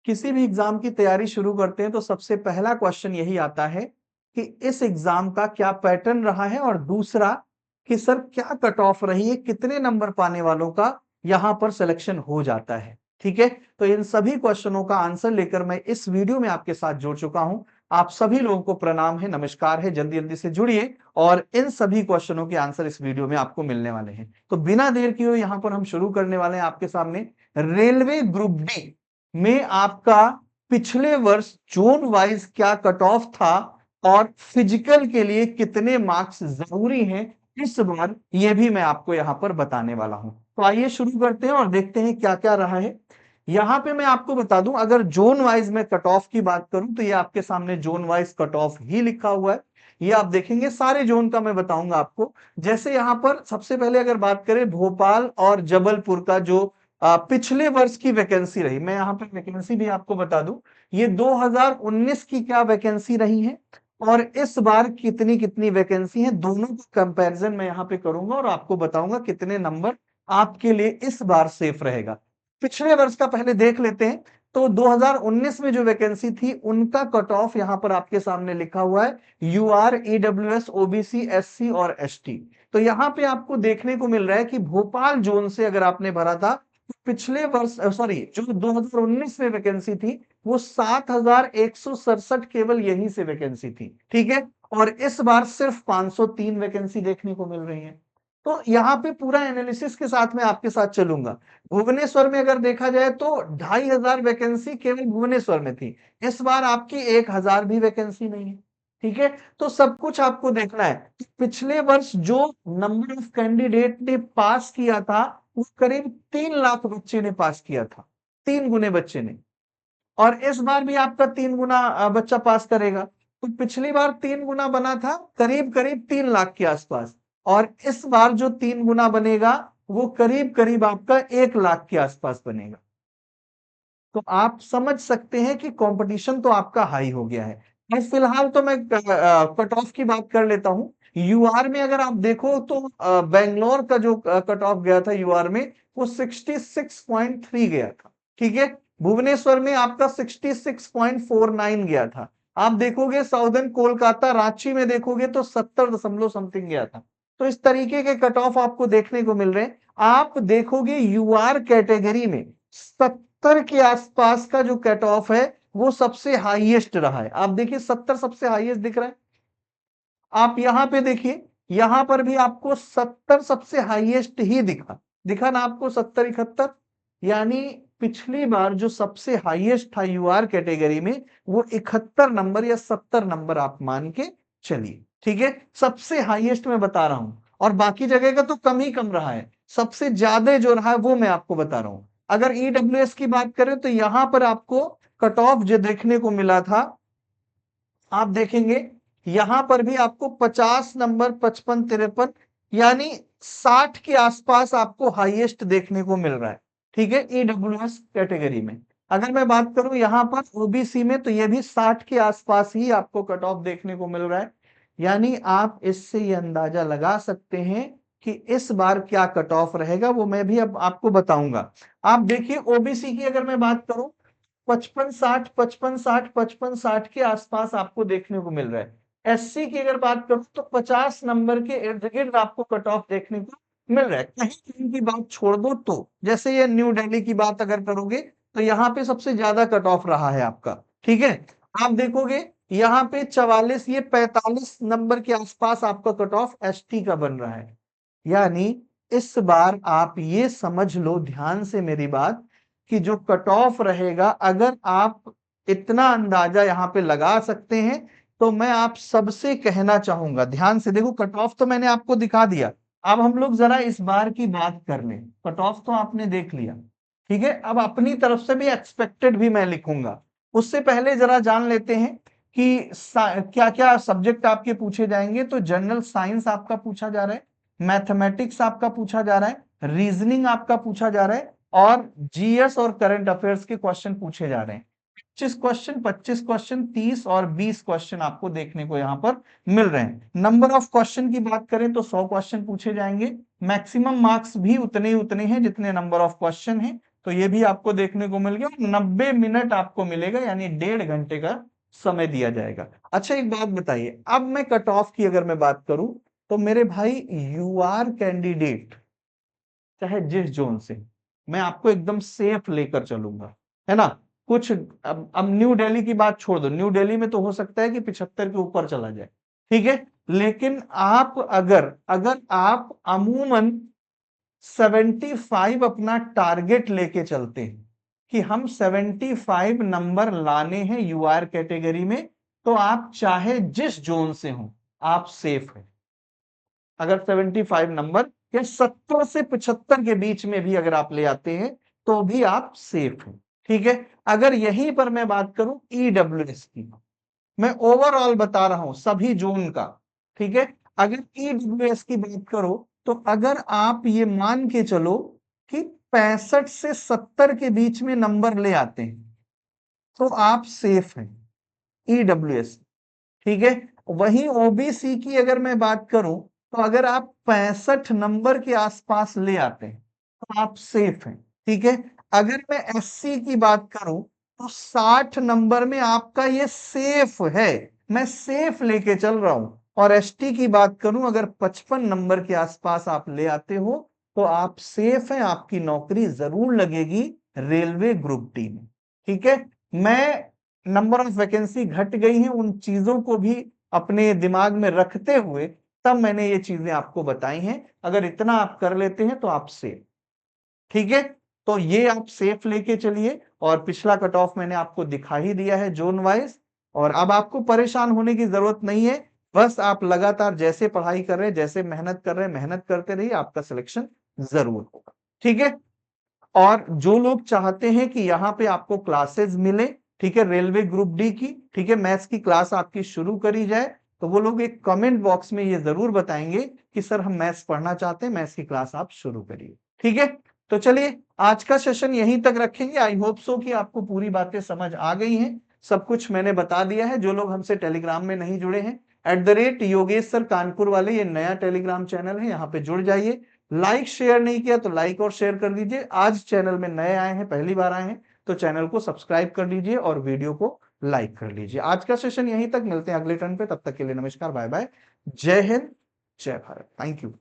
किसी भी एग्जाम की तैयारी शुरू करते हैं तो सबसे पहला क्वेश्चन यही आता है कि इस एग्जाम का क्या पैटर्न रहा है, और दूसरा कि सर क्या कट ऑफ रही है, कितने नंबर पाने वालों का यहां पर सिलेक्शन हो जाता है। ठीक है, तो इन सभी क्वेश्चनों का आंसर लेकर मैं इस वीडियो में आपके साथ जुड़ चुका हूं। आप सभी लोगों को प्रणाम है, नमस्कार है, जल्दी जल्दी से जुड़िए और इन सभी क्वेश्चनों के आंसर इस वीडियो में आपको मिलने वाले हैं। तो बिना देर किए यहां पर हम शुरू करने वाले हैं आपके सामने रेलवे ग्रुप डी में आपका पिछले वर्ष जोन वाइज क्या कट ऑफ था और फिजिकल के लिए कितने मार्क्स जरूरी हैं, इस बार ये भी मैं आपको यहां पर बताने वाला हूं। तो आइए शुरू करते हैं और देखते हैं क्या क्या रहा है। यहां पे मैं आपको बता दूं, अगर जोन वाइज में कट ऑफ की बात करूं तो ये आपके सामने जोन वाइज कट ऑफ ही लिखा हुआ है। ये आप देखेंगे सारे जोन का मैं बताऊंगा आपको। जैसे यहां पर सबसे पहले अगर बात करें भोपाल और जबलपुर का जो पिछले वर्ष की वैकेंसी रही, मैं यहाँ पे वैकेंसी भी आपको बता दूं, ये 2019 की क्या वैकेंसी रही है और इस बार कितनी कितनी वैकेंसी है, दोनों का कंपैरिजन मैं यहाँ पे करूंगा और आपको बताऊंगा कितने नंबर आपके लिए इस बार सेफ रहेगा। पिछले वर्ष का पहले देख लेते हैं। तो 2019 में जो वैकेंसी थी उनका कट ऑफ यहां पर आपके सामने लिखा हुआ है, यूआर, ईडब्ल्यूएस, ओबीसी, एससी और एसटी। तो यहां पे आपको देखने को मिल रहा है कि भोपाल जोन से अगर आपने भरा था पिछले वर्ष, सॉरी, जो 2019 में वैकेंसी थी वो 7,167 केवल यहीं से वैकेंसी थी। ठीक है, और इस बार सिर्फ 503 वैकेंसी देखने को मिल रही है। तो यहाँ पे पूरा एनालिसिस के साथ मैं आपके साथ चलूंगा। भुवनेश्वर में अगर देखा जाए तो 2,500 वैकेंसी केवल भुवनेश्वर में थी, इस बार आपकी 1,000 भी वैकेंसी नहीं है। ठीक है, तो सब कुछ आपको देखना है। पिछले वर्ष जो नंबर ऑफ कैंडिडेट ने पास किया था वो करीब 3 लाख बच्चे ने पास किया था, 3 गुने बच्चे ने। और इस बार भी आपका 3 गुना बच्चा पास करेगा। तो पिछली बार 3 गुना बना था करीब करीब 3 लाख के आसपास, और इस बार जो 3 गुना बनेगा वो करीब करीब आपका 1 लाख के आसपास बनेगा। तो आप समझ सकते हैं कि कंपटीशन तो आपका हाई हो गया है। और फिलहाल तो मैं कट ऑफ की बात कर लेता हूं। यूआर में अगर आप देखो तो बेंगलोर का जो कट ऑफ गया था यूआर में वो 66.3 गया था। ठीक है, भुवनेश्वर में आपका 66.49 गया था। आप देखोगे साउदर्न कोलकाता रांची में देखोगे तो 70 दशमलव समथिंग गया था। तो इस तरीके के कट ऑफ आपको देखने को मिल रहे हैं। आप देखोगे यूआर कैटेगरी में 70 के आसपास का जो कट ऑफ है वो सबसे हाईएस्ट रहा है। आप देखिए 70 सबसे हाईएस्ट दिख रहा है। आप यहां पे देखिए, यहां पर भी आपको 70 सबसे हाईएस्ट ही दिखा दिखा ना आपको, 70, 71। यानी पिछली बार जो सबसे हाईएस्ट था यूआर कैटेगरी में वो 71 नंबर या 70 नंबर आप मान के चलिए। ठीक है, सबसे हाईएस्ट मैं बता रहा हूं, और बाकी जगह का तो कम ही कम रहा है। सबसे ज्यादा जो रहा है वो मैं आपको बता रहा हूं। अगर ईडब्ल्यूएस की बात करें तो यहां पर आपको कट ऑफ जो देखने को मिला था, आप देखेंगे यहां पर भी आपको 50 नंबर, 55, 53, यानी 60 के आसपास आपको हाईएस्ट देखने को मिल रहा है। ठीक है, ईडब्ल्यूएस कैटेगरी में। अगर मैं बात करूं यहां पर ओबीसी में तो यह भी 60 के आसपास ही आपको कट ऑफ देखने को मिल रहा है। यानी आप इससे ये अंदाजा लगा सकते हैं कि इस बार क्या कट ऑफ रहेगा, वो मैं भी अब आपको बताऊंगा। आप देखिए ओबीसी की अगर मैं बात करूं 55-60, 55-60, 55-60 के आसपास आपको देखने को मिल रहा है। एससी की अगर बात करूं तो 50 नंबर के इर्द गिर्द आपको कट ऑफ देखने को मिल रहा है। कहीं कहीं की बात छोड़ दो तो जैसे ये न्यू दिल्ली की बात अगर करोगे तो यहाँ पे सबसे ज्यादा कट ऑफ रहा है आपका। ठीक है, आप देखोगे यहाँ पे 44, ये 45 नंबर के आसपास आपका कट ऑफ एसटी का बन रहा है। यानी इस बार आप ये समझ लो ध्यान से मेरी बात, कि जो कट ऑफ रहेगा, अगर आप इतना अंदाजा यहां पे लगा सकते हैं तो मैं आप सबसे कहना चाहूंगा, ध्यान से देखो, कट ऑफ तो मैंने आपको दिखा दिया। अब हम लोग जरा इस बार की बात कर लें। कट ऑफ तो आपने देख लिया, ठीक है, अब अपनी तरफ से भी एक्सपेक्टेड भी मैं लिखूंगा। उससे पहले जरा जान लेते हैं कि क्या क्या सब्जेक्ट आपके पूछे जाएंगे। तो जनरल साइंस आपका पूछा जा रहा है, मैथमेटिक्स आपका पूछा जा रहा है, रीजनिंग आपका पूछा जा रहा है, और जीएस और करंट अफेयर्स के क्वेश्चन पूछे जा रहे हैं। 25 क्वेश्चन, 25 क्वेश्चन, 30 और 20 क्वेश्चन आपको देखने को यहां पर मिल रहे हैं। नंबर ऑफ क्वेश्चन की बात करें तो 100 क्वेश्चन पूछे जाएंगे। मैक्सिमम मार्क्स भी उतने ही उतने हैं जितने नंबर ऑफ क्वेश्चन हैं। तो ये भी आपको देखने को मिल गया। 90 मिनट आपको मिलेगा, यानी 1.5 घंटे का समय दिया जाएगा। अच्छा एक बात बताइए, अब मैं कट ऑफ की अगर मैं बात करूं तो मेरे भाई यू आर कैंडिडेट चाहे जिस जोन से, मैं आपको एकदम सेफ लेकर चलूंगा, है ना। कुछ अब न्यू दिल्ली की बात छोड़ दो, न्यू दिल्ली में तो हो सकता है कि 75 के ऊपर चला जाए, ठीक है। लेकिन आप अगर अगर आप अमूमन 75 अपना टारगेट लेके चलते हैं कि हम 75 नंबर लाने हैं यूआर कैटेगरी में, तो आप चाहे जिस जोन से हो आप सेफ हैं। अगर 75 नंबर या 70 से 75 के बीच में भी अगर आप ले आते हैं तो भी आप सेफ हैं, ठीक है। अगर यहीं पर मैं बात करूं ईडब्ल्यूएस की, मैं ओवरऑल बता रहा हूं सभी जोन का, ठीक है। अगर ईडब्ल्यूएस की बात करो तो अगर आप ये मान के चलो कि 65 से 70 के बीच में नंबर ले आते हैं तो आप सेफ हैं ईडब्ल्यूएस, ठीक है। वहीं ओबीसी की अगर मैं बात करूं तो अगर आप 65 नंबर के आसपास ले आते हैं तो आप सेफ हैं, ठीक है। अगर मैं एससी की बात करूं तो 60 नंबर में आपका ये सेफ है, मैं सेफ लेके चल रहा हूं। और एसटी की बात करूं, अगर 55 नंबर के आसपास आप ले आते हो तो आप सेफ हैं, आपकी नौकरी जरूर लगेगी रेलवे ग्रुप डी में, ठीक है। मैं नंबर ऑफ वैकेंसी घट गई हैं उन चीजों को भी अपने दिमाग में रखते हुए तब मैंने ये चीजें आपको बताई हैं। अगर इतना आप कर लेते हैं तो आप सेफ, ठीक है। तो ये आप सेफ लेके चलिए, और पिछला कट ऑफ मैंने आपको दिखा ही दिया है जोन वाइज। और अब आपको परेशान होने की जरूरत नहीं है, बस आप लगातार जैसे पढ़ाई कर रहे हैं, जैसे मेहनत कर रहे हैं, मेहनत करते रहिए, आपका सिलेक्शन जरूर होगा, ठीक है। और जो लोग चाहते हैं कि यहाँ पे आपको क्लासेस मिले, ठीक है, रेलवे ग्रुप डी की, ठीक है, मैथ्स की क्लास आपकी शुरू करी जाए, तो वो लोग एक कमेंट बॉक्स में ये जरूर बताएंगे कि सर हम मैथ्स पढ़ना चाहते हैं, मैथ्स की क्लास आप शुरू करिए, ठीक है। तो चलिए आज का सेशन यहीं तक रखेंगे। आई होप सो कि आपको पूरी बातें समझ आ गई हैं, सब कुछ मैंने बता दिया है। जो लोग हमसे टेलीग्राम में नहीं जुड़े हैं, @योगेश सर कानपुर वाले, ये नया टेलीग्राम चैनल है, यहाँ पे जुड़ जाइए। लाइक शेयर नहीं किया तो लाइक और शेयर कर दीजिए। आज चैनल में नए आए हैं, पहली बार आए हैं, तो चैनल को सब्सक्राइब कर लीजिए और वीडियो को लाइक कर लीजिए। आज का सेशन यहीं तक, मिलते हैं अगले टर्न पे, तब तक के लिए नमस्कार, बाय बाय, जय हिंद, जय भारत, थैंक यू।